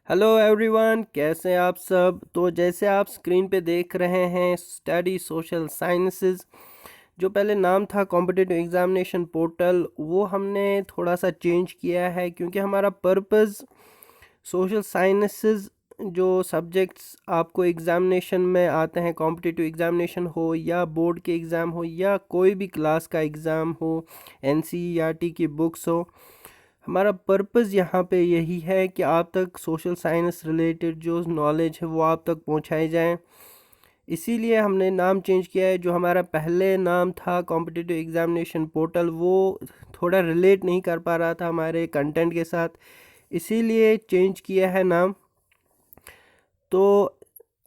Hello everyone, कैसे हैं आप सब। तो जैसे आप स्क्रीन पे देख रहे हैं स्टडी सोशल साइंसेस, जो पहले नाम था कॉम्पिटिटिव एग्जामिनेशन पोर्टल, वो हमने थोड़ा सा चेंज किया है क्योंकि हमारा पर्पस सोशल साइंसेस जो सब्जेक्ट्स आपको एग्ज़ामिनेशन में आते हैं, कॉम्पिटिटिव एग्ज़ामिनेशन हो या बोर्ड के एग्ज़ाम हो या कोई भी क्लास का एग्ज़ाम हो, एनसीईआरटी की बुक्स हो, हमारा पर्पस यहाँ पे यही है कि आप तक सोशल साइंस रिलेटेड जो नॉलेज है वो आप तक पहुँचाई जाए। इसीलिए हमने नाम चेंज किया है। जो हमारा पहले नाम था कॉम्पिटिटिव एग्जामिनेशन पोर्टल, वो थोड़ा रिलेट नहीं कर पा रहा था हमारे कंटेंट के साथ, इसीलिए चेंज किया है नाम। तो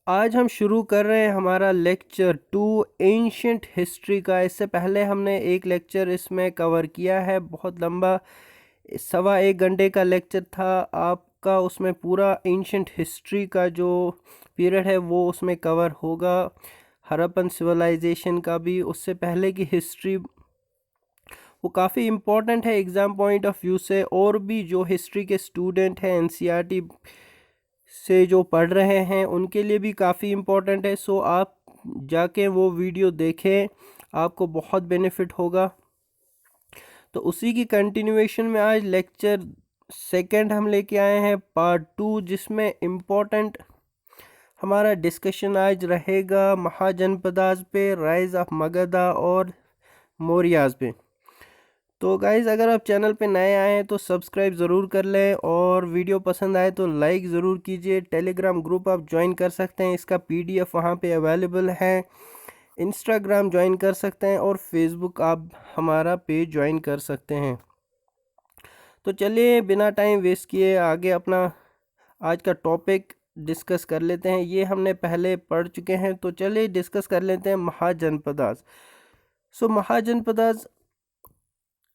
आज हम शुरू कर रहे हैं हमारा लेक्चर 2 एंशियंट हिस्ट्री का। इससे पहले हमने एक लेक्चर इसमें कवर किया है, बहुत लंबा 1.25 घंटे का लेक्चर था आपका। उसमें पूरा एंशियंट हिस्ट्री का जो पीरियड है वो उसमें कवर होगा, हड़प्पन सिविलाइजेशन का भी, उससे पहले की हिस्ट्री, वो काफ़ी इम्पोर्टेंट है एग्ज़ाम पॉइंट ऑफ व्यू से। और भी जो हिस्ट्री के स्टूडेंट हैं एनसीईआरटी से जो पढ़ रहे हैं उनके लिए भी काफ़ी इम्पोर्टेंट है। सो आप जाके वो वीडियो देखें, आपको बहुत बेनिफिट होगा। तो उसी की कंटिन्यूएशन में आज लेक्चर सेकंड हम लेके आए हैं, पार्ट 2, जिसमें इम्पोर्टेंट हमारा डिस्कशन आज रहेगा महाजनपदास पे, राइज ऑफ मगधा और मौर्याज पे। तो गाइज़, अगर आप चैनल पे नए आए हैं तो सब्सक्राइब ज़रूर कर लें, और वीडियो पसंद आए तो लाइक ज़रूर कीजिए। टेलीग्राम ग्रुप आप ज्वाइन कर सकते हैं, इसका पीडीएफ वहाँ पे अवेलेबल है। इंस्टाग्राम ज्वाइन कर सकते हैं और फेसबुक आप हमारा पेज ज्वाइन कर सकते हैं। तो चलिए बिना टाइम वेस्ट किए आगे अपना आज का टॉपिक डिस्कस कर लेते हैं। ये हमने पहले पढ़ चुके हैं, तो चलिए डिस्कस कर लेते हैं महाजनपदास। सो महाजनपदास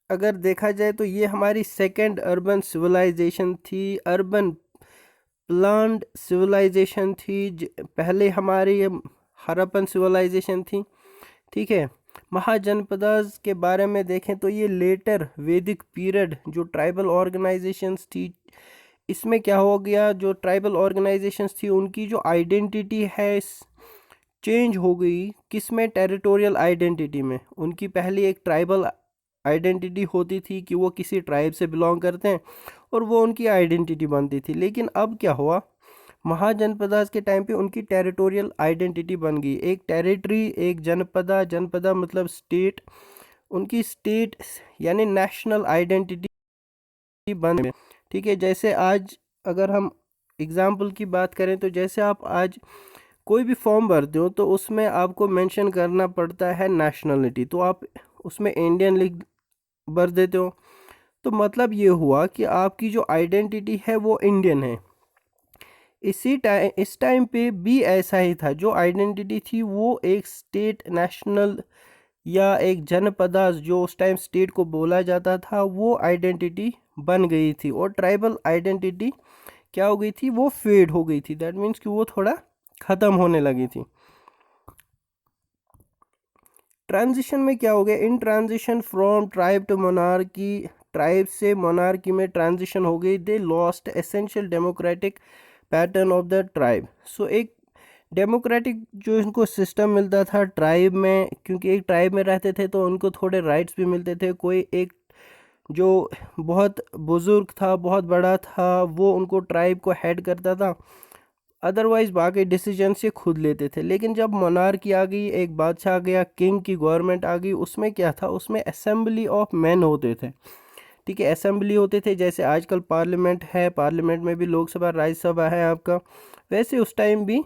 अगर देखा जाए तो ये हमारी सेकेंड अर्बन सिविलाइजेशन थी, अर्बन प्लान्ड सिविलाइजेशन थी। पहले हमारी हड़प्पन सिविलाइजेशन थी, ठीक है। महाजनपदास के बारे में देखें तो ये लेटर वैदिक पीरियड जो ट्राइबल ऑर्गेनाइजेशंस थी, इसमें क्या हो गया, जो ट्राइबल ऑर्गेनाइजेशंस थी उनकी जो आइडेंटिटी है चेंज हो गई। किसमें? टेरिटोरियल आइडेंटिटी में। उनकी पहली एक ट्राइबल आइडेंटिटी होती थी कि वो किसी ट्राइब से बिलोंग करते हैं और वो उनकी आइडेंटिटी बनती थी। लेकिन अब क्या हुआ, महाजनपदास के टाइम पे उनकी टेरिटोरियल आइडेंटिटी बन गई। एक टेरिटरी, एक जनपदा, जनपदा मतलब स्टेट, उनकी स्टेट यानी नेशनल आइडेंटिटी बन गई, ठीक है। जैसे आज अगर हम एग्जाम्पल की बात करें तो जैसे आप आज कोई भी फॉर्म भरते हो तो उसमें आपको मेंशन करना पड़ता है नेशनलिटी, तो आप उसमें इंडियन लिख भर देते हो। तो मतलब ये हुआ कि आपकी जो आइडेंटिटी है वो इंडियन है। इस टाइम पे भी ऐसा ही था, जो आइडेंटिटी थी वो एक स्टेट नेशनल या एक जनपदा जो उस टाइम स्टेट को बोला जाता था, वो आइडेंटिटी बन गई थी। और ट्राइबल आइडेंटिटी क्या हो गई थी, वो फेड हो गई थी। दैट मीन्स कि वो थोड़ा ख़त्म होने लगी थी। ट्रांजिशन में क्या हो गया, in transition from tribe to monarchy, tribe से मोनार्की में ट्रांजिशन हो गई। They lost essential democratic pattern of the tribe. So एक डेमोक्रेटिक जो इनको सिस्टम मिलता था ट्राइब में, क्योंकि एक ट्राइब में रहते थे तो उनको थोड़े राइट्स भी मिलते थे। कोई एक जो बहुत बुज़ुर्ग था, बहुत बड़ा था, वो उनको ट्राइब को हेड करता था, अदरवाइज बाकी डिसीजन से खुद लेते थे। लेकिन जब मोनार्की आ गई, एक बादशाह आ गया, किंग की गवर्नमेंट आ गई, उसमें क्या था, उसमें असेंबली ऑफ मैन होते थे, ठीक है। असेंबली होते थे, जैसे आजकल पार्लियामेंट है, पार्लियामेंट में भी लोकसभा राज्यसभा है आपका, वैसे उस टाइम भी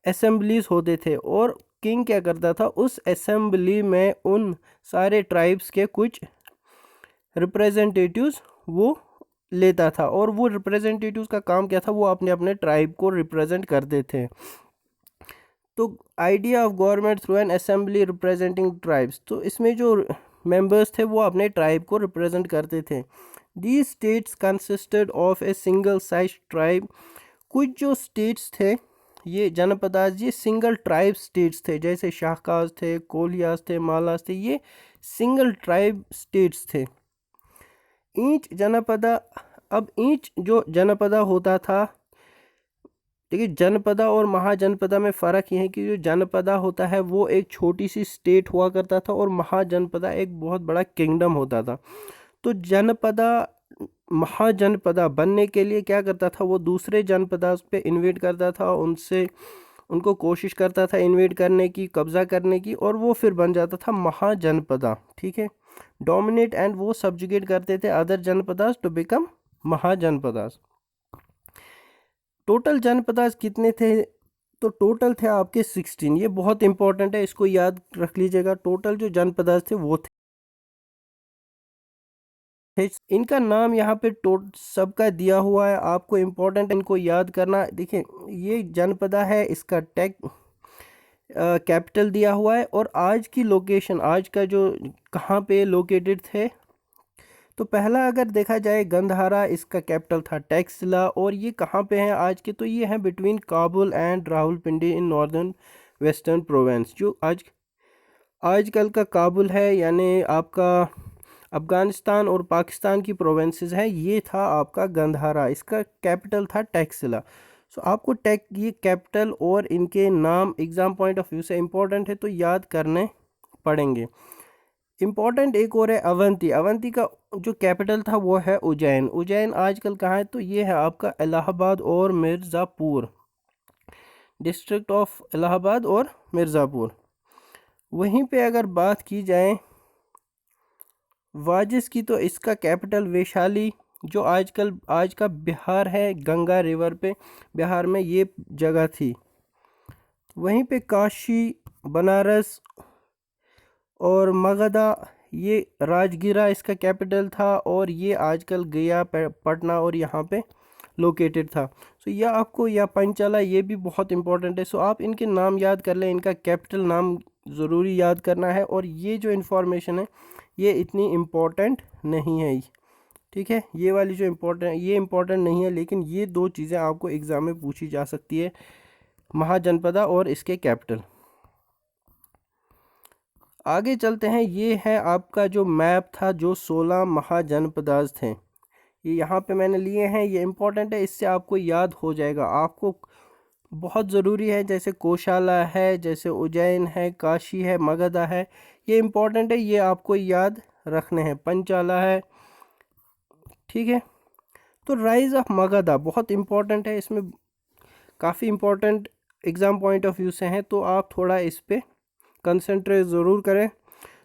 असेंबलीज होते थे। और किंग क्या करता था, उस असेंबली में उन सारे ट्राइब्स के कुछ रिप्रेजेंटेटिव्स वो लेता था, और वो रिप्रेजेंटेटिव्स का काम क्या था, वो अपने अपने ट्राइब को रिप्रेजेंट करते थे। तो idea of government through an assembly representing tribes, तो इसमें जो मेंबर्स थे वो अपने ट्राइब को रिप्रेजेंट करते थे। The states consisted of a single size tribe, कुछ जो स्टेट्स थे ये जनपदास, ये सिंगल ट्राइब स्टेट्स थे, जैसे शाहकाज थे, कोलियास थे, मालास थे, ये सिंगल ट्राइब स्टेट्स थे। ईच जनपदा, अब ईच जो जनपदा होता था देखिए, जनपदा और महाजनपदा में फ़र्क ये है कि जो जनपदा होता है वो एक छोटी सी स्टेट हुआ करता था और महाजनपदा एक बहुत बड़ा किंगडम होता था। तो जनपदा महाजनपदा बनने के लिए क्या करता था, वो दूसरे जनपदा पे इन्वेट करता था, उनसे उनको कोशिश करता था इन्वेट करने की, कब्ज़ा करने की, और वो फिर बन जाता था महाजनपदा। ठीक है, डोमिनेट, एंड वो सब्जुगेट करते थे अदर जनपदास टू बिकम महाजनपदास। टोटल जनपदास कितने थे? तो टोटल थे आपके 16। ये बहुत इंपॉर्टेंट है, इसको याद रख लीजिएगा। टोटल जो जनपदास थे वो थे, इनका नाम यहाँ पे सबका दिया हुआ है, आपको इम्पोर्टेंट इनको याद करना। देखिए, ये जनपदा है, इसका कैपिटल दिया हुआ है, और आज की लोकेशन, आज का जो कहाँ पे लोकेटेड थे, तो पहला अगर देखा जाए गंधारा, इसका कैपिटल था टैक्सिला, और ये कहाँ पे हैं आज के? तो ये हैं between Kabul and Rawalpindi in northern western province. जो आजकल का काबुल है, यानी आपका अफ़गानिस्तान और पाकिस्तान की प्रोविंसेस हैं, ये था आपका गंधारा, इसका कैपिटल था टैक्सिला। सो आपको ये कैपिटल और इनके नाम एग्ज़ाम पॉइंट ऑफ व्यू से इम्पोर्टेंट है, तो याद करने पड़ेंगे। इम्पॉर्टेंट एक और है अवंती। अवंती का जो कैपिटल था वो है उज्जैन। उज्जैन आजकल कहाँ है? तो ये है आपका इलाहाबाद और मिर्ज़ापुर, डिस्ट्रिक्ट ऑफ इलाहाबाद और मिर्ज़ापुर। वहीं पे अगर बात की जाए वाजिस की, तो इसका कैपिटल वैशाली, जो आज का बिहार है, गंगा रिवर पे बिहार में ये जगह थी। वहीं पे काशी, बनारस और मगधा, ये राजगिरा इसका कैपिटल था, और ये आजकल गया, पटना और यहाँ पे लोकेटेड था। सो यह आपको, या पंचाला, ये भी बहुत इंपॉर्टेंट है। सो आप इनके नाम याद कर लें, इनका कैपिटल नाम ज़रूरी याद करना है, और ये जो इन्फॉर्मेशन है ये इतनी इम्पोर्टेंट नहीं है। ठीक है, ये वाली जो ये इम्पोर्टेंट नहीं है, लेकिन ये दो चीज़ें आपको एग्ज़ाम में पूछी जा सकती है, महाजनपदा और इसके कैपिटल। आगे चलते हैं। ये है आपका जो मैप था, जो 16 महाजनपदास थे, ये यहाँ पे मैंने लिए हैं। ये इम्पोर्टेंट है, इससे आपको याद हो जाएगा, आपको बहुत ज़रूरी है। जैसे कोशाला है, जैसे उज्जैन है, काशी है, मगधा है, ये इम्पोर्टेंट है, ये आपको याद रखने हैं। पंचाला है, ठीक है। तो राइज़ ऑफ मगधा बहुत इम्पोर्टेंट है, इसमें काफ़ी important exam point of view से हैं, तो आप थोड़ा इस पर कंसंट्रेट ज़रूर करें।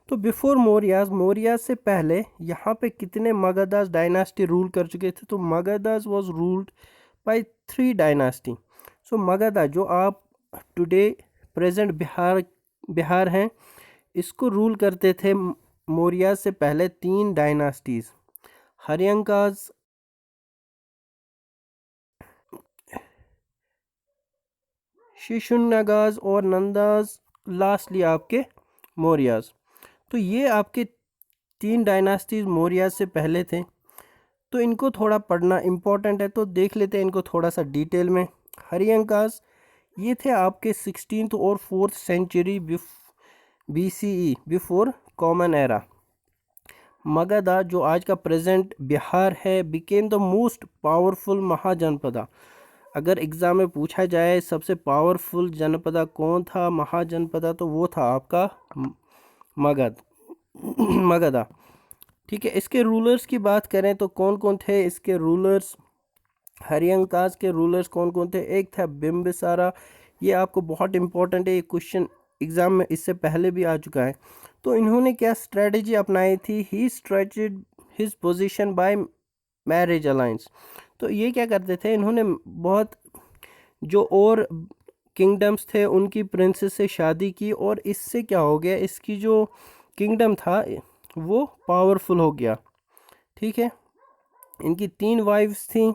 तो बिफोर मौर्याज, मौर्याज से पहले यहाँ पे कितने मगधास डायनास्टी रूल कर चुके थे? तो मगधास वाज रूल्ड बाय 3 डायनास्टी। सो मगधा, जो आप टुडे प्रेजेंट बिहार हैं, इसको रूल करते थे मौर्याज से पहले 3 डायनास्टीज, हरियंकास, शिशुनागास और नंदास, लास्टली आपके मौर्याज। तो ये आपके 3 डायनास्टीज मौर्याज से पहले थे, तो इनको थोड़ा पढ़ना इम्पोर्टेंट है, तो देख लेते हैं इनको थोड़ा सा डिटेल में। हरियंकास, ये थे आपके 16th और 4th century BCE, before common era. Magadha, जो आज का प्रेजेंट बिहार है, became the most powerful Mahajanapada. अगर एग्ज़ाम में पूछा जाए सबसे पावरफुल जनपदा कौन था, महाजनपदा, तो वो था आपका मगधा। ठीक है, इसके रूलर्स की बात करें तो कौन कौन थे इसके रूलर्स? हरियंकास के रूलर्स कौन कौन थे? एक था बिम्बिसारा, ये आपको बहुत इंपॉर्टेंट है, ये क्वेश्चन एग्ज़ाम में इससे पहले भी आ चुका है। तो इन्होंने क्या स्ट्रेटजी अपनाई थी? He strengthened his position by marriage alliance. तो ये क्या करते थे, इन्होंने बहुत जो और किंगडम्स थे उनकी प्रिंसेस से शादी की, और इससे क्या हो गया, इसकी जो किंगडम था वो पावरफुल हो गया। ठीक है, इनकी 3 वाइफ्स थी।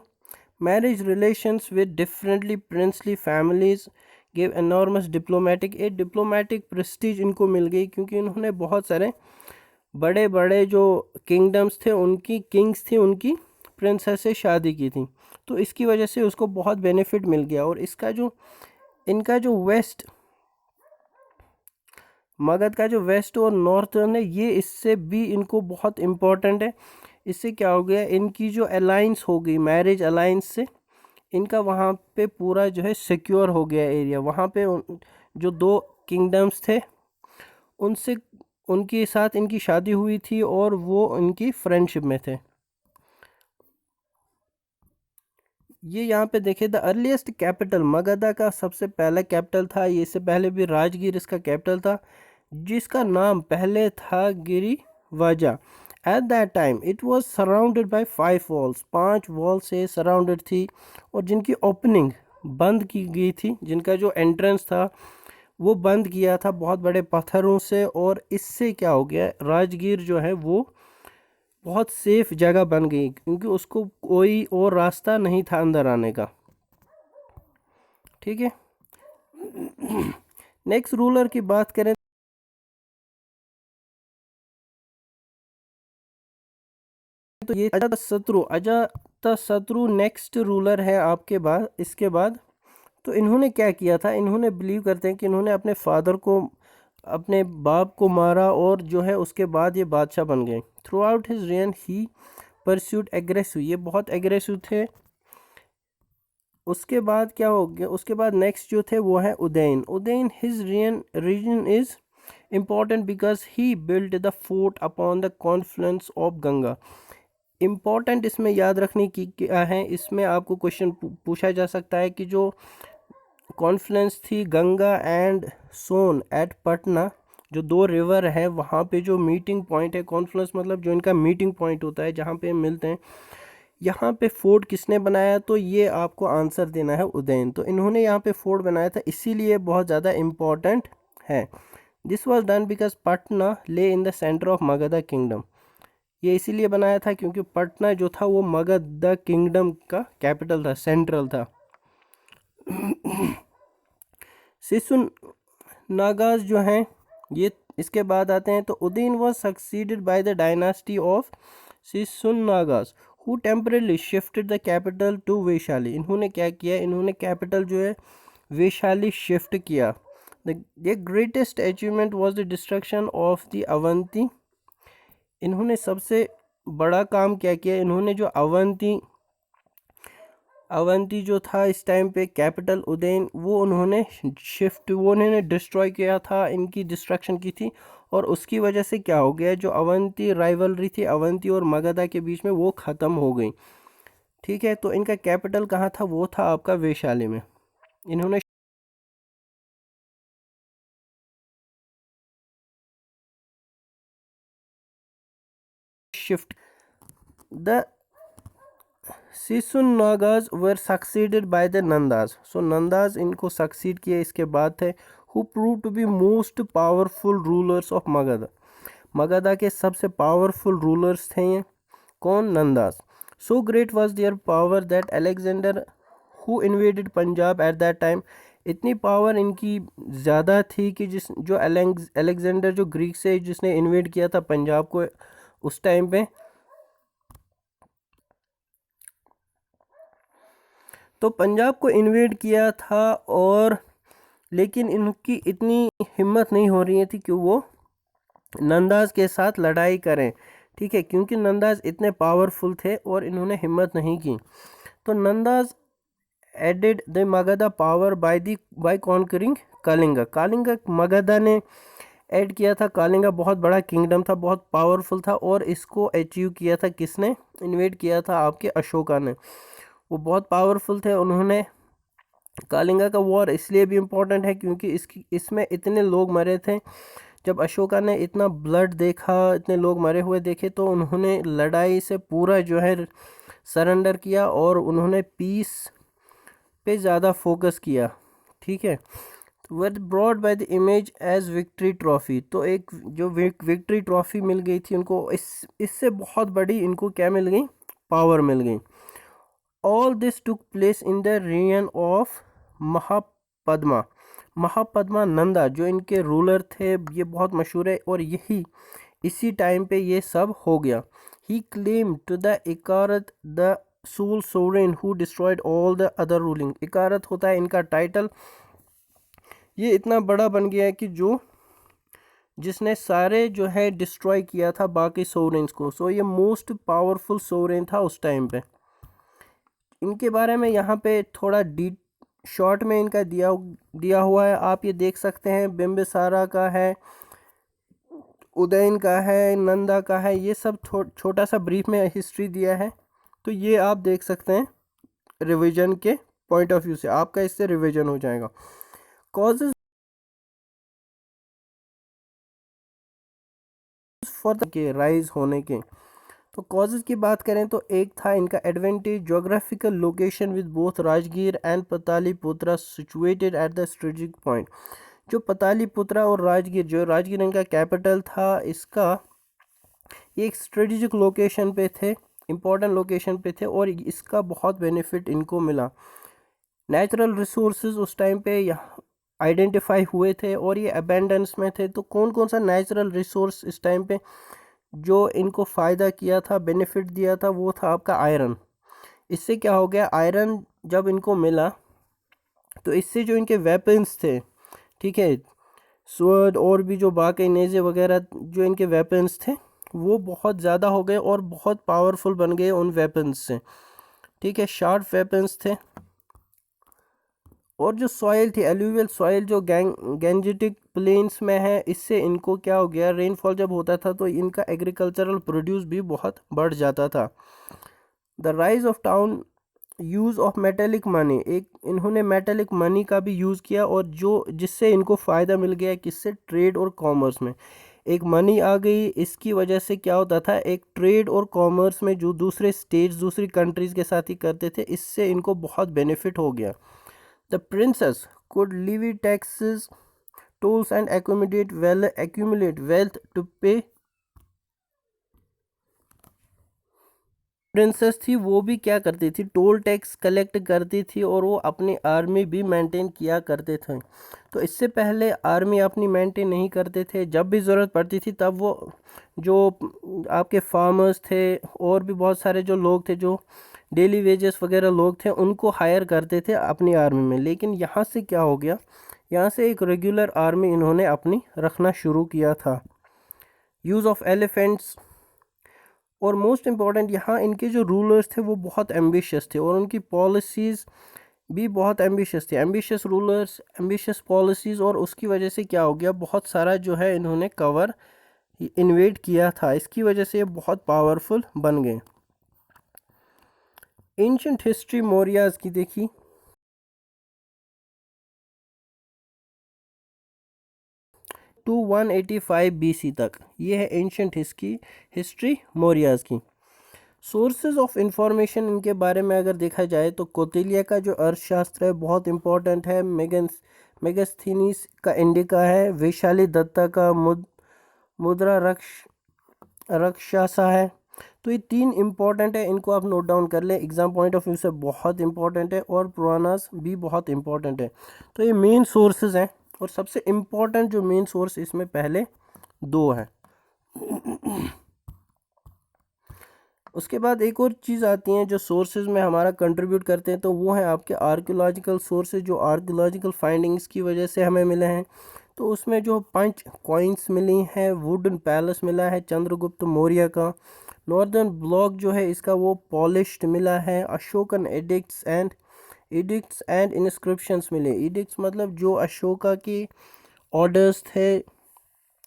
Marriage relations with differently princely families give enormous diplomatic Prestige इनको मिल गई, क्योंकि इन्होंने बहुत सारे बड़े बड़े जो किंगडम्स थे उनकी किंग्स थी, उनकी प्रिंसेस से शादी की थी, तो इसकी वजह से उसको बहुत बेनिफिट मिल गया। और इनका जो वेस्ट, मगध का जो वेस्ट और नॉर्थर्न है, ये इससे भी इनको बहुत इम्पोर्टेंट है। इससे क्या हो गया, इनकी जो अलाइंस हो गई मैरिज अलाइंस से, इनका वहाँ पे पूरा जो है सिक्योर हो गया एरिया। वहाँ पे जो दो किंगडम्स थे उनसे उनके साथ इनकी शादी हुई थी और वो इनकी फ्रेंडशिप में थे। ये यहाँ पे देखे द अर्लीस्ट कैपिटल, मगधा का सबसे पहला कैपिटल था ये, इससे पहले भी राजगीर इसका कैपिटल था, जिसका नाम पहले था Girivraja. At that time it was surrounded by 5 walls, 5 wall से सराउंडेड थी, और जिनकी ओपनिंग बंद की गई थी, जिनका जो एंट्रेंस था वो बंद किया था बहुत बड़े पत्थरों से। और इससे क्या हो गया, राजगीर जो है वो बहुत सेफ जगह बन गई, क्योंकि उसको कोई और रास्ता नहीं था अंदर आने का। ठीक है, नेक्स्ट रूलर की बात करें तो ये अजातशत्रु नेक्स्ट रूलर है आपके बाद, इसके बाद। तो इन्होंने क्या किया था, इन्होंने बिलीव करते हैं कि इन्होंने अपने फादर को, अपने बाप को मारा, और जो है उसके बाद ये बादशाह बन गए। थ्रू आउट हिज रेन ही परस्यूड एग्रेसिव, ये बहुत एग्रेसिव थे। उसके बाद क्या हो गया, उसके बाद नेक्स्ट जो थे वो है Udayan. Udayan his region is important because he build the fort upon the confluence of Ganga. Important इसमें याद रखने की क्या है, इसमें आपको क्वेश्चन पूछा जा सकता है कि जो कॉन्फ्लुएंस थी गंगा एंड सोन एट पटना, जो दो रिवर है वहाँ पे जो मीटिंग पॉइंट है, कॉन्फ्लुएंस मतलब जो इनका मीटिंग पॉइंट होता है जहाँ पे मिलते हैं, यहाँ पे फोर्ट किसने बनाया, तो ये आपको आंसर देना है उदयन। तो इन्होंने यहाँ पे फोर्ट बनाया था, इसीलिए बहुत ज़्यादा इम्पॉर्टेंट है। This was done because Patna lay in the centre of Magadh kingdom. ये इसीलिए बनाया था क्योंकि पटना जो था वो मगध किंगडम का कैपिटल था, सेंट्रल था। सिसुन नागाज जो हैं ये इसके बाद आते हैं। तो Udayan was succeeded by the dynasty of Shishunagas who temporarily shifted the capital to Vaishali. इन्होंने क्या किया, इन्होंने कैपिटल जो है वैशाली शिफ्ट किया। The greatest achievement was the destruction of the Avanti. इन्होंने सबसे बड़ा काम क्या किया, इन्होंने जो अवंती जो था इस टाइम पे कैपिटल उदयन, वो उन्होंने डिस्ट्रॉय किया था, इनकी डिस्ट्रक्शन की थी। और उसकी वजह से क्या हो गया, जो अवंती राइवलरी थी अवंती और मगधा के बीच में, वो ख़त्म हो गई। ठीक है, तो इनका कैपिटल कहाँ था, वो था आपका वैशाली में। इन्होंने shift the Shishunagas were succeeded by the Nandas. So Nandas इनको सक्सीड किए इसके बाद थे, who prove to be most powerful rulers of Magadh. Magadha के सबसे पावरफुल रूलर्स थे ये कौन, Nandas. So great was their power that Alexander who invaded Punjab at that time. इतनी पावर इनकी ज़्यादा थी कि जो अलेक्जेंडर जो ग्रीक से जिसने इन्वेड किया था पंजाब को उस टाइम पे, तो पंजाब को इन्वेड किया था। और लेकिन इनकी इतनी हिम्मत नहीं हो रही थी कि वो नंदाज के साथ लड़ाई करें। ठीक है, क्योंकि नंदाज इतने पावरफुल थे और इन्होंने हिम्मत नहीं की। तो Nandas added the Magadha power by conquering Kalinga. Kalinga Magadha ने ऐड किया था। कलिंगा बहुत बड़ा किंगडम था, बहुत पावरफुल था, और इसको अचीव किया था किसने, इन्वेड किया था आपके अशोका ने। वो बहुत पावरफुल थे। उन्होंने कलिंगा का वॉर इसलिए भी इम्पोर्टेंट है क्योंकि इसमें इतने लोग मरे थे। जब अशोका ने इतना ब्लड देखा, इतने लोग मरे हुए देखे, तो उन्होंने लड़ाई से पूरा जो है सरेंडर किया और उन्होंने पीस पे ज़्यादा फोकस किया। ठीक है, were brought by the image as victory trophy. तो एक जो विक्ट्री ट्रॉफी मिल गई थी उनको, इससे बहुत बड़ी इनको क्या मिल गई, पावर मिल गई। All this took place in the rayon of Mahapadma. Mahapadma Nanda जो इनके रूलर थे, ये बहुत मशहूर है, और यही इसी टाइम पे ये सब हो गया। ही क्लेम टू द इकारत the sole sovereign who destroyed all the other ruling. इकारत होता है इनका टाइटल। ये इतना बड़ा बन गया है कि जिसने सारे जो है डिस्ट्रॉय किया था बाकी सोवरेन्स को। सो ये मोस्ट पावरफुल सोवरेन था उस टाइम पे। इनके बारे में यहाँ पे थोड़ा डी शॉर्ट में इनका दिया हुआ है, आप ये देख सकते हैं। बिम्बिसारा का है, उदयन का है, नंदा का है, ये सब छोटा सा ब्रीफ में हिस्ट्री दिया है। तो ये आप देख सकते हैं रिवीजन के पॉइंट ऑफ व्यू से, आपका इससे रिवीजन हो जाएगा। कॉजेज फॉर के राइज होने के, तो कॉजेज की बात करें तो एक था इनका advantage, geographical location with both Rajgir and Pataliputra situated at the strategic point. जो पतालीपुत्रा और राजगीर, जो राजगीर इनका कैपिटल था, इसका ये एक स्ट्रेटेजिक लोकेशन पे थे, इम्पोर्टेंट लोकेशन पे थे, और इसका बहुत बेनिफिट इनको मिला। नेचुरल रिसोर्सेज उस टाइम पे आइडेंटिफाई हुए थे और ये अबेंडेंस में थे। तो कौन कौन सा नेचुरल रिसोर्स इस टाइम पे जो इनको फ़ायदा किया था, बेनिफिट दिया था, वो था आपका आयरन। इससे क्या हो गया, आयरन जब इनको मिला तो इससे जो इनके वेपन्स थे, ठीक है, स्वॉर्ड और भी जो बाकी नेज़े वगैरह जो इनके वेपन्स थे, वो बहुत ज़्यादा हो गए और बहुत पावरफुल बन गए उन वेपन्स से, ठीक है, शार्प वेपन्स थे। और जो सॉइल थी, एल्यूवियल सॉइल जो गैंजेटिक प्लेन्स में है, इससे इनको क्या हो गया, रेनफॉल जब होता था तो इनका एग्रीकल्चरल प्रोड्यूस भी बहुत बढ़ जाता था। The rise of town use of metallic money, एक इन्होंने मेटेलिक मनी का भी यूज़ किया, और जो जिससे इनको फ़ायदा मिल गया, किससे, ट्रेड और कॉमर्स में। एक मनी आ गई, इसकी वजह से क्या होता था, एक ट्रेड और कॉमर्स में जो दूसरे स्टेट्स, दूसरी कंट्रीज़ के साथ ही करते थे, इससे इनको बहुत बेनिफिट हो गया। The princess could levy taxes, tolls and accumulate wealth to pay। Princess थी वो भी क्या करती थी, टोल टैक्स कलेक्ट करती थी, और वो अपनी आर्मी भी मेंटेन किया करते थे। तो इससे पहले आर्मी अपनी मेंटेन नहीं करते थे, जब भी ज़रूरत पड़ती थी तब वो जो आपके फार्मर्स थे और भी बहुत सारे जो लोग थे, जो डेली वेजेस वगैरह लोग थे, उनको हायर करते थे अपनी आर्मी में। लेकिन यहाँ से क्या हो गया, यहाँ से एक रेगुलर आर्मी इन्होंने अपनी रखना शुरू किया था। यूज़ ऑफ एलिफेंट्स, और मोस्ट इम्पॉर्टेंट यहाँ इनके जो रूलर्स थे वो बहुत एम्बिशियस थे, और उनकी पॉलिसीज़ भी बहुत एम्बिशियस थी। एम्बिशियस रूलर्स, एम्बिशियस पॉलिसीज़, और उसकी वजह से क्या हो गया, बहुत सारा जो है इन्होंने कवर इन्वेड किया था, इसकी वजह से ये बहुत पावरफुल बन गए। एंशिएंट हिस्ट्री मौर्याज की देखी, टू 185 BC तक, ये है एंशिएंट हिस्ट्री मौर्याज की। सोर्सेज ऑफ इंफॉर्मेशन इनके बारे में अगर देखा जाए तो कौटिल्य का जो अर्थशास्त्र है बहुत इंपॉर्टेंट है। मेगस्थनीज का इंडिका है। वैशाली दत्ता का मुद्रा रक्षासा है। तो ये तीन इंपॉर्टेंट है, इनको आप नोट डाउन कर लें, एग्जाम पॉइंट ऑफ व्यू से बहुत इंपॉर्टेंट है, और पुरानास भी बहुत इंपॉर्टेंट है। तो ये मेन सोर्सेज हैं, और सबसे इम्पॉर्टेंट जो मेन सोर्स इसमें पहले दो हैं। उसके बाद एक और चीज़ आती हैं जो सोर्सेज में हमारा कंट्रीब्यूट करते हैं, तो वो है आपके आर्कियोलॉजिकल सोर्सेज, जो आर्कियोलॉजिकल फाइंडिंग्स की वजह से हमें मिले हैं। तो उसमें जो 5 कॉइन्स मिली हैं, वुडन पैलेस मिला है चंद्रगुप्त मौर्य का। नॉर्दर्न ब्लॉक जो है इसका वो पॉलिश्ड मिला है। अशोकन एडिक्ट्स एंड इंस्क्रिप्शंस मिले। एडिक्ट्स मतलब जो अशोका के ऑर्डर्स थे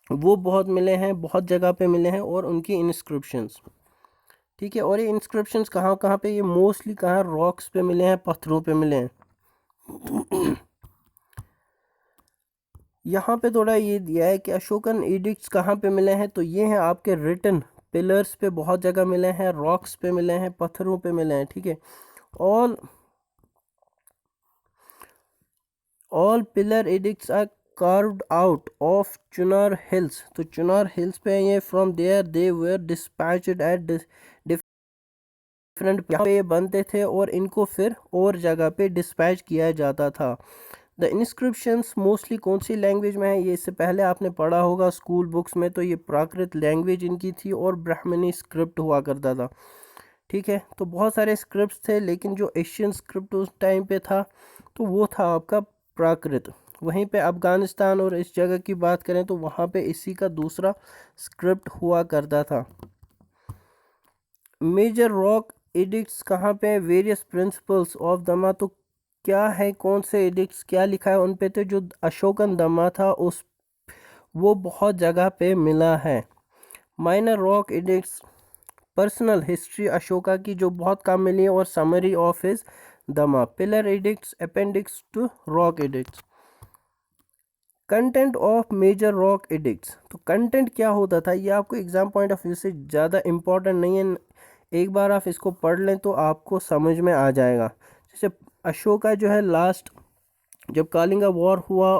वो बहुत मिले हैं, बहुत जगह पे मिले हैं, और उनकी इंस्क्रिप्शंस, ठीक है। और ये इंस्क्रिप्शंस कहाँ कहाँ पे, ये मोस्टली कहाँ, रॉक्स पे मिले हैं, पत्थरों पे मिले हैं। यहाँ पे थोड़ा ये दिया है कि अशोकन एडिक्ट्स कहाँ पे मिले हैं, तो ये हैं आपके रिटन पिलर्स पे बहुत जगह मिले हैं, रॉक्स पे मिले हैं, पत्थरों पे मिले हैं, ठीक है। All pillar edicts are carved out of Chunar hills. तो चुनार हिल्स पे ये from there they were dispatched at different पे बनते थे, और इनको फिर और जगह पे डिस्पैच किया जाता था। द इंस्क्रिप्शंस मोस्टली कौन सी लैंग्वेज में है, ये इससे पहले आपने पढ़ा होगा स्कूल बुक्स में, तो ये प्राकृत लैंग्वेज इनकी थी, और ब्राह्मणी स्क्रिप्ट हुआ करता था, ठीक है। तो बहुत सारे स्क्रिप्ट्स थे, लेकिन जो एशियन स्क्रिप्ट उस टाइम पे था तो वो था आपका प्राकृत। वहीं पे अफ़गानिस्तान और इस जगह की बात करें तो वहाँ पे इसी का दूसरा स्क्रिप्ट हुआ करता था। मेजर रॉक एडिक्ट्स कहाँ पे, वेरियस प्रिंसिपल्स ऑफ दमा, तो क्या है, कौन से एडिक्ट्स क्या लिखा है उन पे, तो जो अशोकन दमा था उस वो बहुत जगह पे मिला है। Minor rock edicts, personal history Ashoka की जो बहुत कम मिली है, और summary of his Dhamma. Pillar edicts, appendix to rock edicts. Content of major rock edicts, तो कंटेंट क्या होता था, ये आपको एग्जाम पॉइंट ऑफ व्यू से ज़्यादा इम्पोर्टेंट नहीं है, एक बार आप इसको पढ़ लें तो आपको समझ में आ जाएगा। जैसे अशोका जो है लास्ट जब कालिंगा वॉर हुआ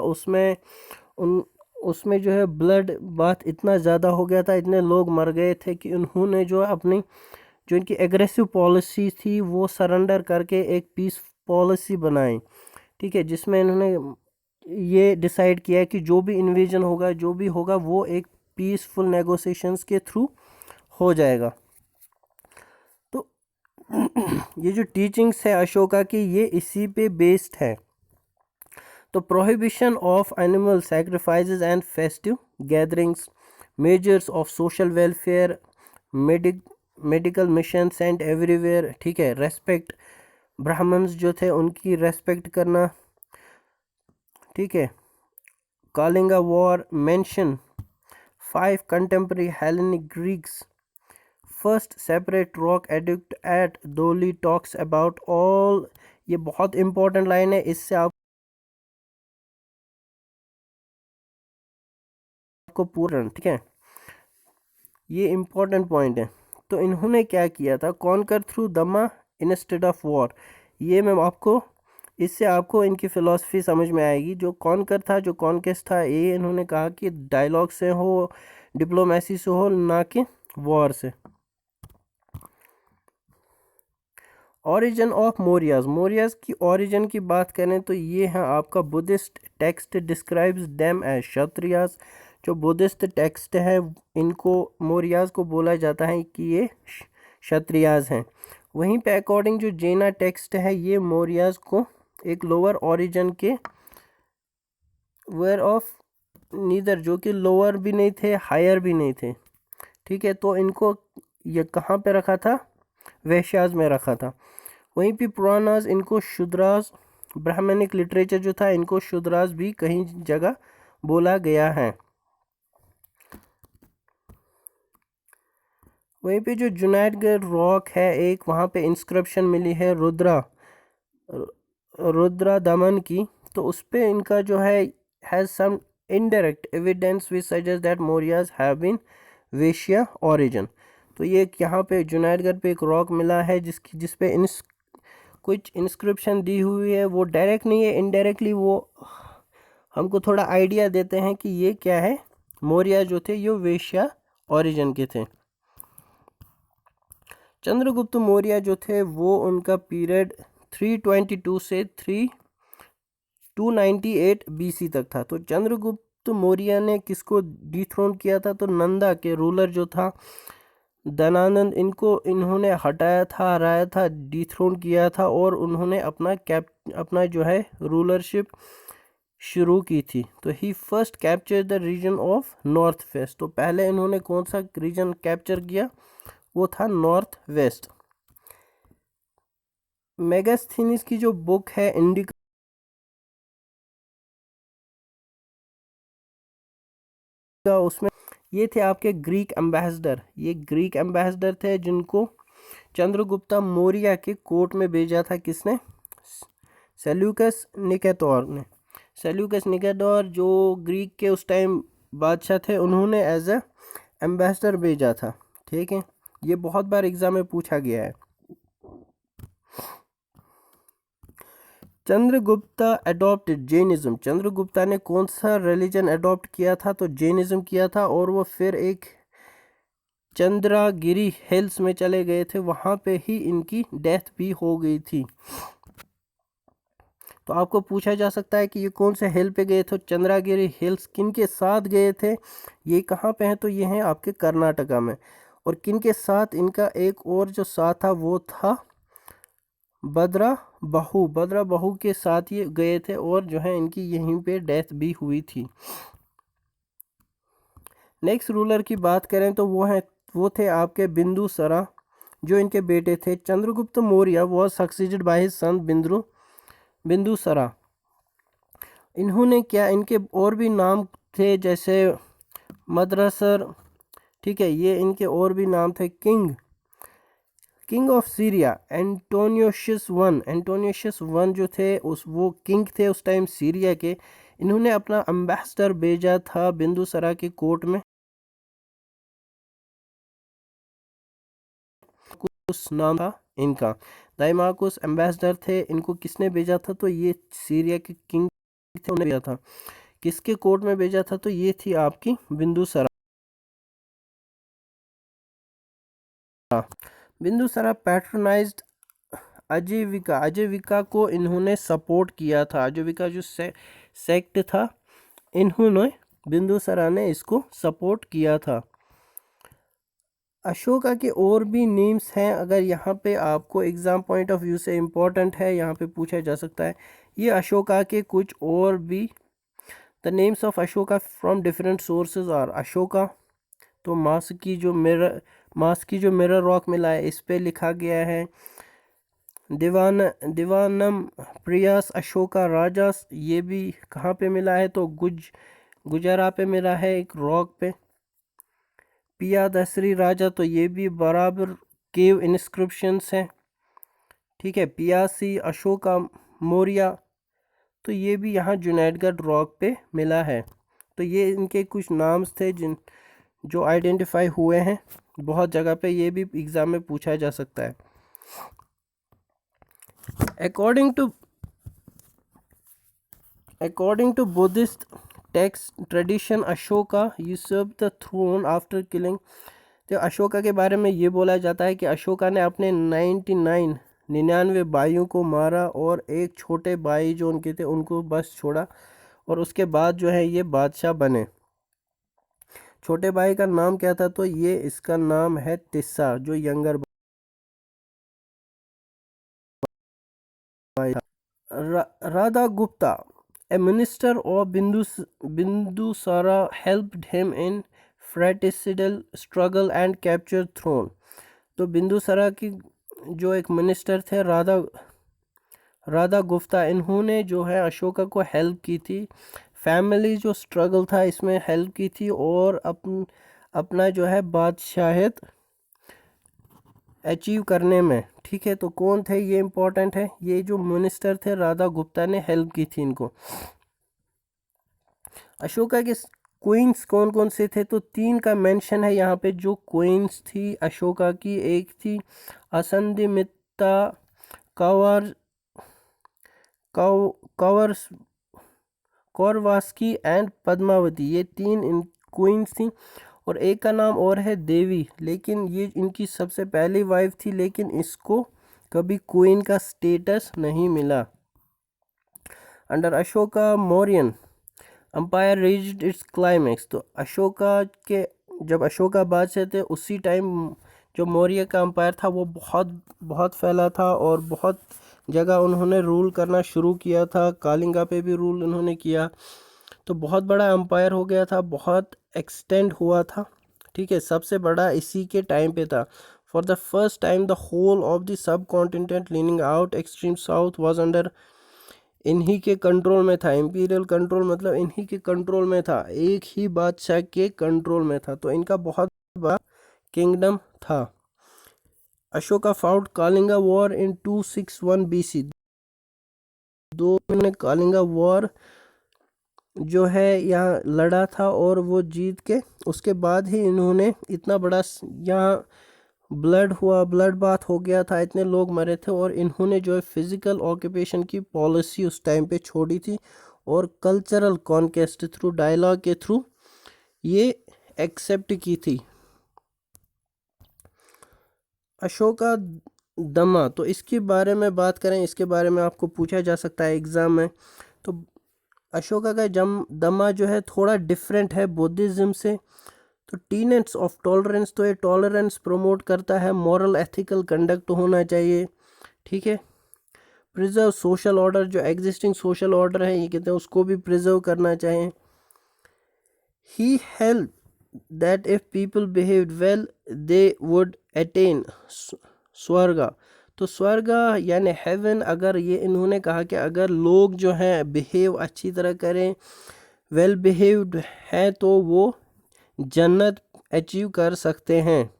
उसमें जो है ब्लड बात इतना ज़्यादा हो गया था, इतने लोग मर गए थे कि उन्होंने जो अपनी जो इनकी एग्रेसिव पॉलिसी थी वो सरेंडर करके एक पीस पॉलिसी बनाई, ठीक है, जिसमें इन्होंने ये डिसाइड किया है कि जो भी इन्वेजन होगा जो भी होगा वो एक पीसफुल नेगोशिएशंस के थ्रू हो जाएगा। तो ये जो टीचिंग्स है अशोका की ये इसी पे बेस्ड है। तो prohibition of animal sacrifices and festive gatherings, measures of social welfare, medical mission sent everywhere, ठीक है, रेस्पेक्ट, ब्राह्मण्स जो थे उनकी रेस्पेक्ट करना, ठीक है, Kalinga war, mention 5 contemporary Hellenic Greeks, first separate rock edict at Dhauli talks about all, ये बहुत इंपॉर्टेंट लाइन है, इससे आपको पूर्ण, ठीक है, ये इंपॉर्टेंट पॉइंट है। तो इन्होंने क्या किया था, कॉन्कर थ्रू दमा इंस्टेड ऑफ वॉर, ये मैं आपको इससे आपको इनकी फ़िलॉसफी समझ में आएगी। जो कॉन्कर था, जो कॉन्केस्ट था, ये इन्होंने कहा कि डायलॉग से हो, डिप्लोमेसी से हो, ना कि वॉर से। ओरिजिन ऑफ मौर्याज, मौर्याज की ओरिजिन की बात करें तो ये है आपका Buddhist text describes them as Kshatriyas, जो बुद्धिस्ट टेक्स्ट है इनको मौर्याज को बोला जाता है कि ये क्षत्रियाज हैं। वहीं पे अकॉर्डिंग जो जैना टेक्स्ट है ये मौर्याज को एक लोअर ओरिजिन के वेयर ऑफ नीदर, जो कि लोअर भी नहीं थे हायर भी नहीं थे, ठीक है, तो इनको ये कहाँ पे रखा था, वैश्याज में रखा था। वहीं पे पुरानाज इनको शूद्राज, ब्राह्मणिक लिटरेचर जो था इनको शूद्राज भी कहीं जगह बोला गया है। वहीं पे जो जुनाइदगढ़ रॉक है एक, वहाँ पे इंस्क्रिप्शन मिली है रुद्रा दमन की, तो उस पे इनका जो है has some indirect evidence which suggest that Mauryas have been Vaishya origin. तो ये यहाँ पे जुनाइदगढ़ पे एक रॉक मिला है जिस पे कुछ इंस्क्रिप्शन दी हुई है, वो डायरेक्ट नहीं है, इनडायरेक्टली वो हमको थोड़ा आइडिया देते हैं कि ये क्या है, मौर्य जो थे ये वेश्या ओरिजिन के थे। चंद्रगुप्त मौर्य जो थे वो उनका पीरियड 322 से 298 बीसी तक था। तो चंद्रगुप्त मौर्य ने किसको डिथ्रोन किया था, तो नंदा के रूलर जो था धनानंद, इन्होंने हराया था, डिथ्रोन किया था, और उन्होंने अपना जो है रूलरशिप शुरू की थी। तो he first capture the region of north west, तो पहले इन्होंने कौन सा रीजन कैप्चर किया, वो था नॉर्थ वेस्ट। मेगास्थनीज की जो बुक है इंडिका, उसमें ये थे आपके ग्रीक एम्बेसडर, ये ग्रीक एम्बेसडर थे जिनको चंद्रगुप्ता मौर्य के कोर्ट में भेजा था, किसने, सेल्यूकस निकेटर ने। सेल्यूकस निकेटर जो ग्रीक के उस टाइम बादशाह थे, उन्होंने एज ए एम्बेसडर भेजा था, ठीक है, ये बहुत बार एग्जाम में पूछा गया है। चंद्रगुप्ता अडॉप्टेड जैनिज्म, चंद्रगुप्ता ने कौन सा रिलीजन अडॉप्ट किया था, तो जैनिज्म किया था, और वो फिर एक चंद्रागिरी हिल्स में चले गए थे, वहाँ पे ही इनकी डेथ भी हो गई थी। तो आपको पूछा जा सकता है कि ये कौन से हिल पे गए थे, चंद्रागिरी हिल्स, किन के साथ गए थे, ये कहाँ पे हैं, तो ये हैं आपके कर्नाटका में। और किन के साथ, इनका एक और जो साथ था वो था बद्रा बहू के साथ ये गए थे, और जो है इनकी यहीं पे डेथ भी हुई थी। नेक्स्ट रूलर की बात करें तो वो थे आपके बिंदुसरा, जो इनके बेटे थे। Chandragupta Maurya was succeeded by his son Bindusara. इन्होंने क्या, इनके और भी नाम थे जैसे मदरसर, ठीक है, ये इनके और भी नाम थे। King of Syria Antonius one जो थे वो किंग थे उस टाइम सीरिया के। इन्होंने अपना एम्बेसडर भेजा था बिंदुसरा के कोर्ट में। उस नाम था इनका, दाइमाकुस एम्बेसडर थे। इनको किसने भेजा था? तो ये सीरिया के किंग थे, उन्होंने भेजा था। किसके कोर्ट में भेजा था? तो ये थी आपकी बिंदुसरा। बिंदुसरा पैट्रोनाइज्ड अजयविका को इन्होंने सपोर्ट किया था। अजयविका जो सेक्ट था, इन्होंने बिंदुसरा ने इसको सपोर्ट किया था। अशोका के और भी नेम्स हैं, अगर यहाँ पे आपको एग्जाम पॉइंट ऑफ व्यू से इम्पोर्टेंट है, यहाँ पे पूछा जा सकता है। ये अशोका के कुछ और भी, the names of Ashoka from different sources are Ashoka. तो मास्क की जो मिरर रॉक मिला है इस पे लिखा गया है। दिवानम प्रियास अशोका राजास, ये भी कहाँ पे मिला है? तो गुजरा पे मिला है एक रॉक पे। पिया दसरी राजा, तो ये भी बराबर केव इंस्क्रिप्शंस हैं, ठीक है। पियासी अशोका मौर्य, तो ये भी यहाँ जुनैदगढ़ रॉक पे मिला है। तो ये इनके कुछ नाम्स थे जो आइडेंटिफाई हुए हैं बहुत जगह पे, ये भी एग्ज़ाम में पूछा जा सकता है। According to Buddhist text tradition, Ashoka usurped the throne after killing। तो अशोका के बारे में ये बोला जाता है कि अशोका ने अपने 99 भाइयों को मारा और एक छोटे भाई जो उनके थे उनको बस छोड़ा, और उसके बाद जो है ये बादशाह बने। छोटे भाई का नाम क्या था? तो ये इसका नाम है तिस्सा, जो यंगर भाई था। Radha Gupta, a minister of Bindusara, helped him in fratricidal struggle and captured throne। तो बिंदुसारा की जो एक मिनिस्टर थे राधा गुप्ता, इन्होंने जो है अशोका को हेल्प की थी। फैमिली जो स्ट्रगल था इसमें हेल्प की थी, और अपना जो है बादशाहियत अचीव करने में, ठीक है। तो कौन थे ये इम्पोर्टेंट है, ये जो मिनिस्टर थे राधा गुप्ता ने हेल्प की थी इनको। अशोका के क्वींस कौन कौन से थे? तो 3 का मेंशन है यहाँ पे जो क्वींस थी अशोका की। एक थी असंधिमित्ता कौरवास्की एंड पद्मावती, ये 3 क्वींस थी। और एक का नाम और है देवी, लेकिन ये इनकी सबसे पहली वाइफ थी, लेकिन इसको कभी क्वीन का स्टेटस नहीं मिला। Under Ashoka Mauryan empire reached its climax. तो जब अशोका बादशाह थे उसी टाइम जो मौर्य का अम्पायर था वो बहुत फैला था, और बहुत जगह उन्होंने रूल करना शुरू किया था। कालिंगा पे भी रूल उन्होंने किया, तो बहुत बड़ा अम्पायर हो गया था, बहुत एक्सटेंड हुआ था, ठीक है। सबसे बड़ा इसी के टाइम पे था। For the first time the whole of the subcontinent leaving out extreme south was under, इन्हीं के कंट्रोल में था। इंपीरियल कंट्रोल मतलब इन्हीं के कंट्रोल में था, एक ही बादशाह के कंट्रोल में था, तो इनका बहुत बड़ा किंगडम था। Ashoka fought Kalinga war in 261 BC। Kalinga war जो है यहाँ लड़ा था, और वो जीत के उसके बाद ही इन्होंने इतना बड़ा यहाँ ब्लड बाथ हो गया था, इतने लोग मरे थे, और इन्होंने जो है फिजिकल ऑक्यूपेशन की पॉलिसी उस टाइम पे छोड़ी थी, और कल्चरल कॉन्केस्ट थ्रू डायलॉग के थ्रू ये एक्सेप्ट की थी। अशोका दमा, तो इसके बारे में बात करें, इसके बारे में आपको पूछा जा सकता है एग्ज़ाम में। तो अशोका का दमा जो है थोड़ा डिफरेंट है बुद्धिज़्म से। तो टीनेट्स ऑफ टॉलरेंस, तो ये टॉलरेंस प्रमोट करता है, मॉरल एथिकल कंडक्ट होना चाहिए, ठीक है। प्रिजर्व सोशल ऑर्डर, जो एग्जिस्टिंग सोशल ऑर्डर है ये कहते हैं उसको भी प्रिजर्व करना चाहिए। He held that if people behaved well they would attain स्वर्ग। तो स्वर्ग यानी हेवन, अगर ये इन्होंने कहा कि अगर लोग जो हैं बिहेव अच्छी तरह करें, वेल बिहेव्ड है, तो वो जन्नत अचीव कर सकते हैं।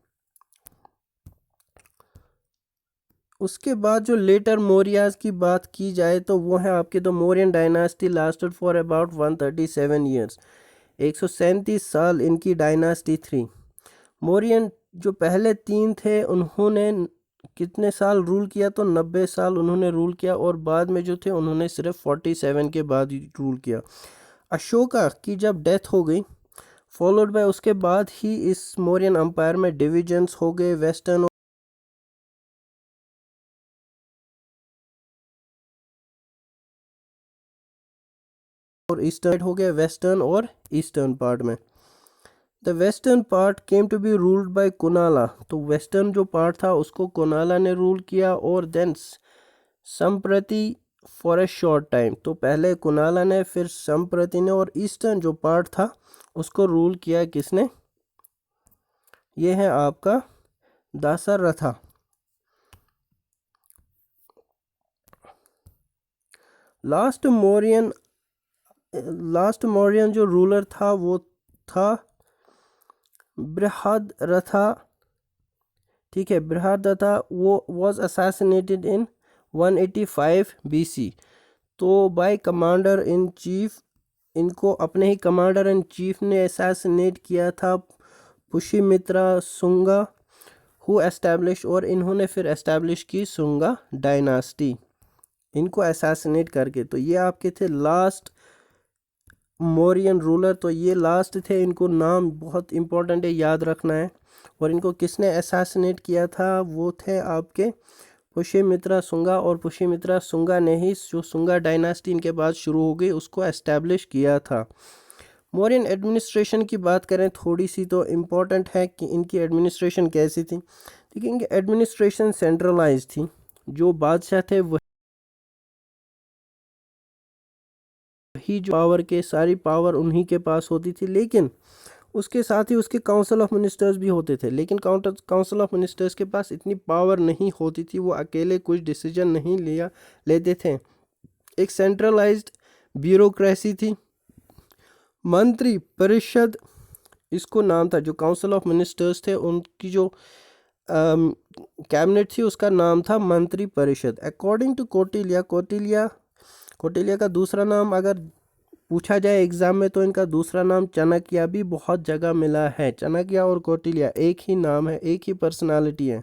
उसके बाद जो लेटर मौर्याज की बात की जाए तो वो है आपके the Mauryan dynasty lasted for about 137 years. 137 साल इनकी डायनास्टी थी। मौर्यन जो पहले तीन थे उन्होंने कितने साल रूल किया, तो 90 साल उन्होंने रूल किया, और बाद में जो थे उन्होंने सिर्फ 47 के बाद रूल किया। अशोका की जब डेथ हो गई, फॉलोड बाय उसके बाद ही इस मौर्यन अम्पायर में डिविजन्स हो गए, वेस्टर्न और ईस्टर्न हो गए, वेस्टर्न और ईस्टर्न पार्ट में। The western part came to be ruled by Kunala. तो वेस्टर्न जो पार्ट था उसको कुनाला ने रूल किया, और देन संप्रति फॉर ए शॉर्ट टाइम। तो पहले कुनाला ने, फिर संप्रति ने, और ईस्टर्न जो पार्ट था उसको रूल किया किसने? ये है आपका दासरथा। लास्ट मौर्यन जो रूलर था वो था बृहद्रथा। ठीक है, बृहद्रथा वो वाज असैसिनेटेड इन 185 BC। तो बाय कमांडर इन चीफ, इनको अपने ही कमांडर इन चीफ ने असैसिनेट किया था पुष्यमित्रा सुंगा, हु एस्टैब्लिश, और इन्होंने फिर एस्टैब्लिश की सुंगा डायनास्टी इनको असैसिनेट करके। तो ये आपके थे लास्ट मौर्यन रूलर। तो ये लास्ट थे, इनको नाम बहुत इंपॉर्टेंट है, याद रखना है। और इनको किसने असैसिनेट किया था? वो थे आपके पुष्यमित्रा सुंगा, और पुष्यमित्रा सुंगा ने ही जो सुंगा डायनास्टी इनके बाद शुरू हो गई उसको एस्टैब्लिश किया था। मौर्यन एडमिनिस्ट्रेशन की बात करें थोड़ी सी, तो इम्पॉर्टेंट है कि इनकी एडमिनिस्ट्रेशन कैसी थी। देखिए, इनकी एडमिनिस्ट्रेशन सेंट्रलाइज थी। जो बादशाह थे वही जो पावर के सारी पावर उन्हीं के पास होती थी, लेकिन उसके साथ ही उसके काउंसिल ऑफ मिनिस्टर्स भी होते थे। लेकिन काउंसिल ऑफ मिनिस्टर्स के पास इतनी पावर नहीं होती थी, वो अकेले कुछ डिसीजन नहीं लेते थे। एक सेंट्रलाइज्ड ब्यूरोक्रेसी थी। मंत्री परिषद इसको नाम था, जो काउंसिल ऑफ मिनिस्टर्स थे उनकी जो कैबिनेट थी उसका नाम था मंत्री परिषद। अकॉर्डिंग टू कौटिल्य का दूसरा नाम अगर पूछा जाए एग्जाम में तो इनका दूसरा नाम चाणक्य भी बहुत जगह मिला है। चाणक्य और कौटिल्य एक ही नाम है, एक ही पर्सनालिटी है।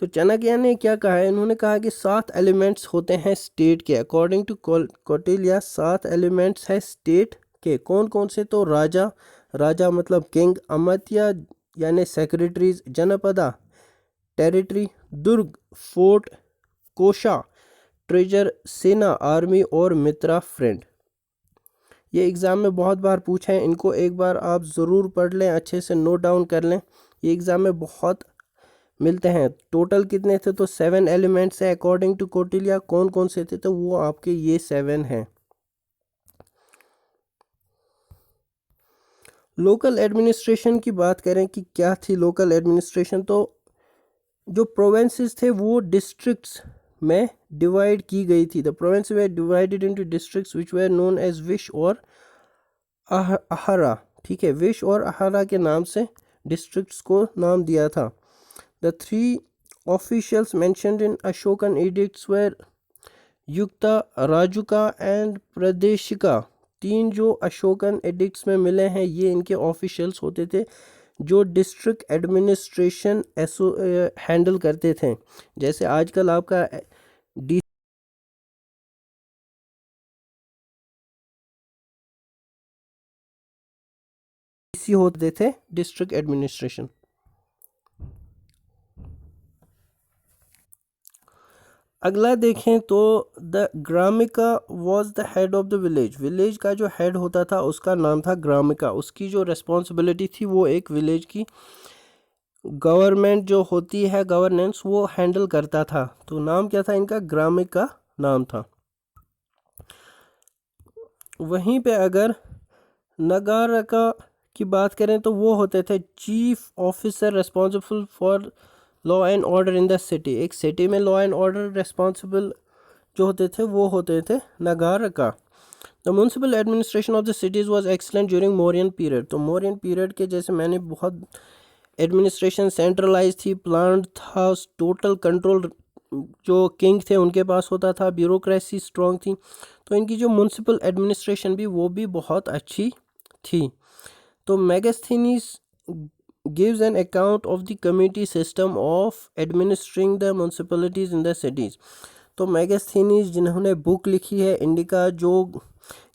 तो चाणक्य ने क्या कहा है? इन्होंने कहा कि 7 एलिमेंट्स होते हैं स्टेट के। अकॉर्डिंग टू कौटिल्य 7 एलिमेंट्स है स्टेट के। कौन कौन से? तो राजा मतलब किंग, अमात्य यानी सेक्रेटरीज, जनपदा टेरिटरी, दुर्ग फोर्ट, कोशा ट्रेजर, सेना आर्मी, और मित्रा फ्रेंड। ये एग्ज़ाम में बहुत बार पूछे हैं, इनको एक बार आप ज़रूर पढ़ लें, अच्छे से नोट डाउन कर लें। ये एग्ज़ाम में बहुत मिलते हैं। टोटल कितने थे? तो 7 एलिमेंट्स है अकॉर्डिंग टू कौटिल्य। कौन कौन से थे? तो वो आपके ये 7 हैं। लोकल एडमिनिस्ट्रेशन की बात करें कि क्या थी लोकल एडमिनिस्ट्रेशन, तो जो प्रोविंसेस थे वो डिस्ट्रिक्ट्स में डिवाइड की गई थी। The province they divided into districts which were known as vishaya or ahara. ठीक है, विश और अहरा के नाम से डिस्ट्रिक्ट्स को नाम दिया था। The 3 officials mentioned in Ashokan edicts were Yukta, Rajuka and Pradeshika. 3 जो अशोकन एडिक्ट्स में मिले हैं ये इनके ऑफिशियल्स होते थे जो डिस्ट्रिक्ट एडमिनिस्ट्रेशन हैंडल करते थे। जैसे आजकल आपका डीसी होते थे, डिस्ट्रिक्ट एडमिनिस्ट्रेशन। अगला देखें तो the Gramika was the head of the village. Village का जो हेड होता था उसका नाम था ग्रामिका। उसकी जो रिस्पॉन्सिबिलिटी थी वो एक विलेज की गवर्नमेंट जो होती है, गवर्नेंस, वो हैंडल करता था। तो नाम क्या था इनका? ग्रामिका नाम था। वहीं पे अगर नगारका की बात करें तो वो होते थे chief officer responsible for law and order in the city, एक सिटी में लॉ एंड ऑर्डर रिस्पॉन्सिबल जो होते थे वो होते थे नगार का। The municipal administration of the cities was excellent during Mauryan period, तो मौर्यन पीरियड के जैसे मैंने बहुत एडमिनिस्ट्रेशन सेंट्रलाइज थी, प्लान था, टोटल कंट्रोल जो किंग थे उनके पास होता था, ब्यूरोक्रेसी स्ट्रॉन्ग थी, तो इनकी जो म्यूनसिपल एडमिनिस्ट्रेशन भी वो भी बहुत अच्छी थी। तो Megasthenes gives an account of the committee system of administering the municipalities in the cities। तो मेगास्थनीज जिन्होंने बुक लिखी है इंडिका, जो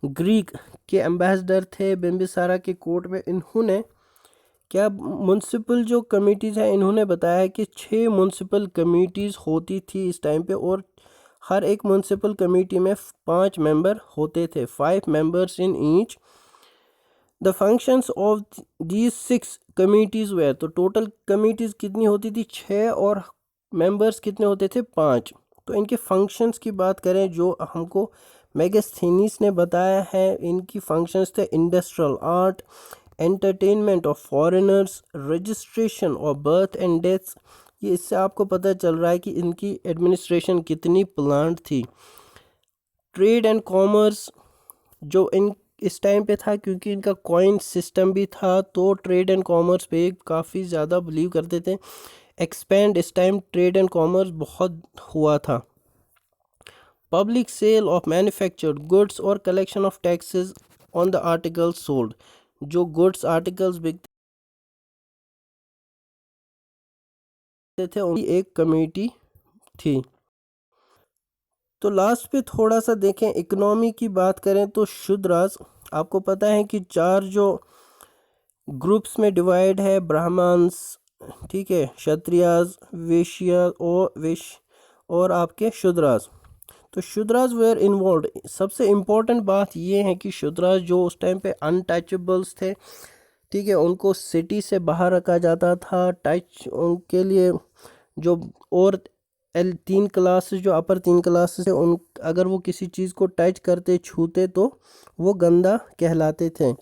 ग्रीक के एम्बेसडर थे बिम्बिसारा के कोर्ट में, इन्होंने क्या म्यूनसिपल जो कमिटीज़ हैं इन्होंने बताया कि 6 म्यूनसिपल कमिटीज़ होती थी इस टाइम पे, और हर एक म्यूनसिपल कमेटी में 5 मेंबर होते थे, 5 members in each. The functions of these 6 committees वे, तो टोटल कमिटीज़ कितनी होती थी 6 और मेंबर्स कितने होते थे 5। तो इनके फंक्शंस की बात करें जो हमको मेगास्थनीज ने बताया है, इनकी फंक्शंस थे industrial, art, entertainment of foreigners, registration of birth and deaths. ये इससे आपको पता चल रहा है कि इनकी एडमिनिस्ट्रेशन कितनी प्लान्ड थी। ट्रेड एंड कॉमर्स जो इन इस टाइम पे था, क्योंकि इनका कॉइन सिस्टम भी था, तो ट्रेड एंड कॉमर्स पे काफ़ी ज़्यादा बिलीव करते थे। एक्सपेंड इस टाइम ट्रेड एंड कॉमर्स बहुत हुआ था। Public sale of manufactured goods और collection of taxes on the articles sold, जो गुड्स आर्टिकल्स बिकते थे उनकी एक कमेटी थी। तो लास्ट पे थोड़ा सा देखें, इकोनॉमी की बात करें तो शूद्रास, आपको पता है कि 4 जो ग्रुप्स में डिवाइड है, ब्राह्मण्स, ठीक है, क्षत्रियास, वैश्य और आपके शूद्रास। तो शूद्रास वेयर इन्वॉल्व। सबसे इम्पोर्टेंट बात ये है कि शूद्रास जो उस टाइम पे अनटचेबल्स थे, ठीक है, उनको सिटी से बाहर रखा जाता था, टच उनके लिए जो और 3 क्लासेस जो अपर 3 क्लासेस है, उन अगर वो किसी चीज़ को टच करते छूते तो वो गंदा कहलाते थे।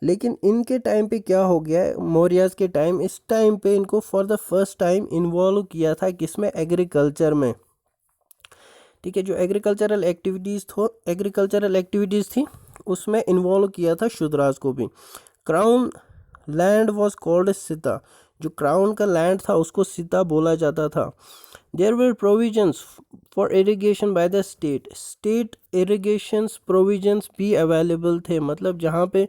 लेकिन इनके टाइम पे क्या हो गया है, मौर्यास के टाइम, इस टाइम पे इनको for the first time involve किया था किसमें, एग्रीकल्चर में, ठीक है, जो एग्रीकल्चरल एक्टिविटीज़ थी उसमें इन्वॉल्व किया था शूद्रास को भी। क्राउन लैंड वॉज कॉल्ड सिता, जो क्राउन का लैंड था उसको सिता बोला जाता था। There were provisions for irrigation by the state irrigations provisions भी अवेलेबल थे, मतलब जहाँ पे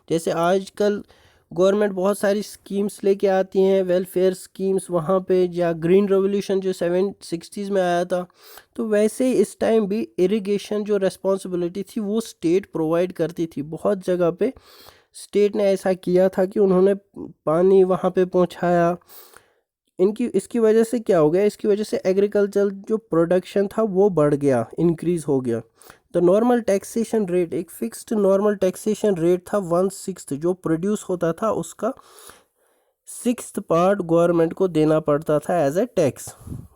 जैसे आजकल गवर्नमेंट बहुत सारी स्कीम्स लेके आती हैं, वेलफेयर स्कीम्स वहाँ पे, या ग्रीन रेवोल्यूशन जो 760s में आया था, तो वैसे ही इस टाइम भी इरिगेशन जो रिस्पॉन्सिबिलिटी थी वो स्टेट प्रोवाइड करती थी। बहुत जगह पे स्टेट ने ऐसा किया था कि उन्होंने पानी वहाँ पे पहुँचाया। इसकी वजह से क्या हो गया, इसकी वजह से एग्रीकल्चर जो प्रोडक्शन था वो बढ़ गया, इंक्रीज़ हो गया। द नॉर्मल टैक्सेशन रेट, एक फिक्स्ड नॉर्मल टैक्सेशन रेट था 1/6, जो प्रोड्यूस होता था उसका 6th पार्ट गवर्नमेंट को देना पड़ता था as a tax.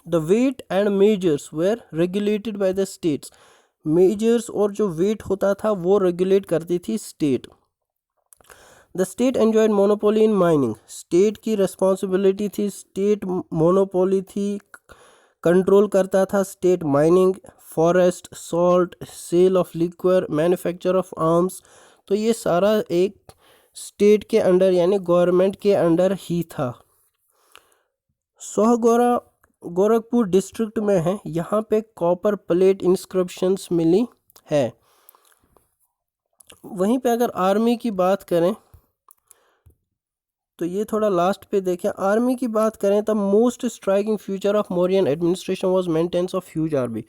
The weight and measures were regulated by the states, measures और जो वेट होता था वो रेगुलेट करती थी state. The state enjoyed monopoly in mining, state की रिस्पॉन्सिबिलिटी थी, स्टेट मोनोपोली थी, कंट्रोल करता था state mining, forest, salt, sale of liquor, manufacture of arms, तो ये सारा एक स्टेट के अंडर यानी गवर्नमेंट के अंडर ही था। सोहगोरा गोरखपुर डिस्ट्रिक्ट में है, यहाँ पे कॉपर प्लेट इंस्क्रिप्शंस मिली है। वहीं पे अगर आर्मी की बात करें तो ये थोड़ा लास्ट पे देखें, आर्मी की बात करें तो most striking feature of Mauryan administration was maintenance of huge army,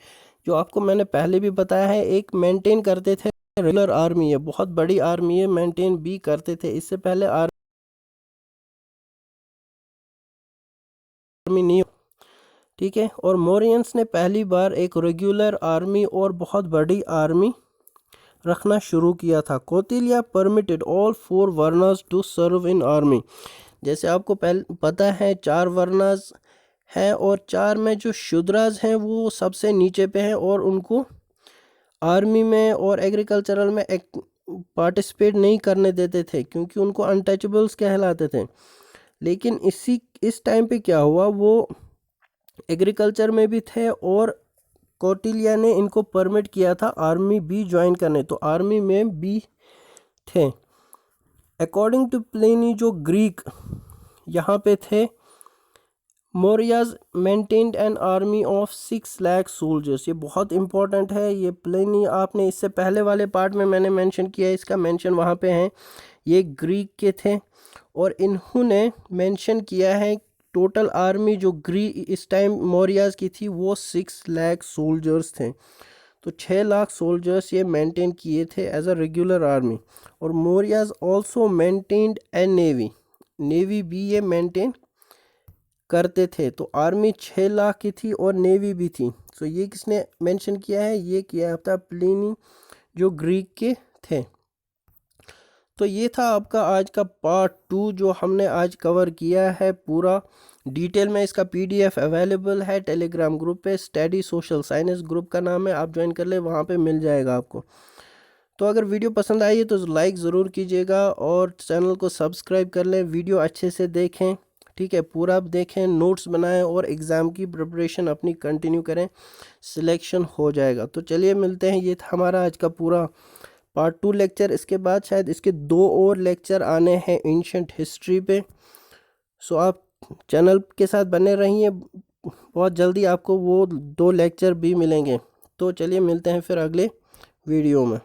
जो आपको मैंने पहले भी बताया है, एक मेंटेन करते थे, रेगुलर आर्मी है, बहुत बड़ी आर्मी है, मेंटेन भी करते थे। इससे पहले आर्मी नहीं, ठीक है, और मौर्यंस ने पहली बार एक रेगुलर आर्मी और बहुत बड़ी आर्मी रखना शुरू किया था। कौटिल्य परमिटेड ऑल 4 वर्नास टू सर्व इन आर्मी, जैसे आपको पता है 4 वर्नास हैं और 4 में जो शूद्रास हैं वो सबसे नीचे पे हैं और उनको आर्मी में और एग्रीकल्चरल में पार्टिसिपेट नहीं करने देते थे क्योंकि उनको अनटचेबल्स कहलाते थे। लेकिन इस टाइम पे क्या हुआ, वो एग्रीकल्चर में भी थे और कौटिल्य ने इनको परमिट किया था आर्मी भी ज्वाइन करने, तो आर्मी में भी थे। अकॉर्डिंग टू प्लिनी जो ग्रीक यहाँ पे थे, Mauryas maintained an army of 6 lakh soldiers. ये बहुत इंपॉर्टेंट है, ये प्लिनी आपने इससे पहले वाले पार्ट में मैंने मेंशन किया है, इसका मेंशन वहाँ पे है। ये ग्रीक के थे और इन्होंने मेंशन किया है टोटल आर्मी जो इस टाइम मौर्याज की थी वो 6 लाख सोल्जर्स थे। तो 6 लाख सोल्जर्स ये मेंटेन किए थे एज अ रेगुलर आर्मी। और मौर्याज ऑल्सो मेंटेन्ड ए नेवी, नेवी भी ये मेंटेन करते थे। तो आर्मी 6 लाख की थी और नेवी भी थी। सो ये किसने मेंशन किया है, ये किया था प्लिनी जो ग्रीक के थे। तो ये था आपका आज का पार्ट 2 जो हमने आज कवर किया है पूरा डिटेल में। इसका PDF अवेलेबल है टेलीग्राम ग्रुप पे, स्टडी सोशल साइंस ग्रुप का नाम है, आप ज्वाइन कर ले, वहाँ पे मिल जाएगा आपको। तो अगर वीडियो पसंद आई है तो लाइक ज़रूर कीजिएगा और चैनल को सब्सक्राइब कर लें। वीडियो अच्छे से देखें, ठीक है, पूरा देखें, नोट्स बनाएं और एग्ज़ाम की प्रिपरेशन अपनी कंटिन्यू करें, सिलेक्शन हो जाएगा। तो चलिए मिलते हैं, ये था हमारा आज का पूरा पार्ट 2 लेक्चर। इसके बाद शायद इसके 2 और लेक्चर आने हैं एंशिएंट हिस्ट्री पे। सो आप चैनल के साथ बने रहिए, बहुत जल्दी आपको वो 2 लेक्चर भी मिलेंगे। तो चलिए मिलते हैं फिर अगले वीडियो में।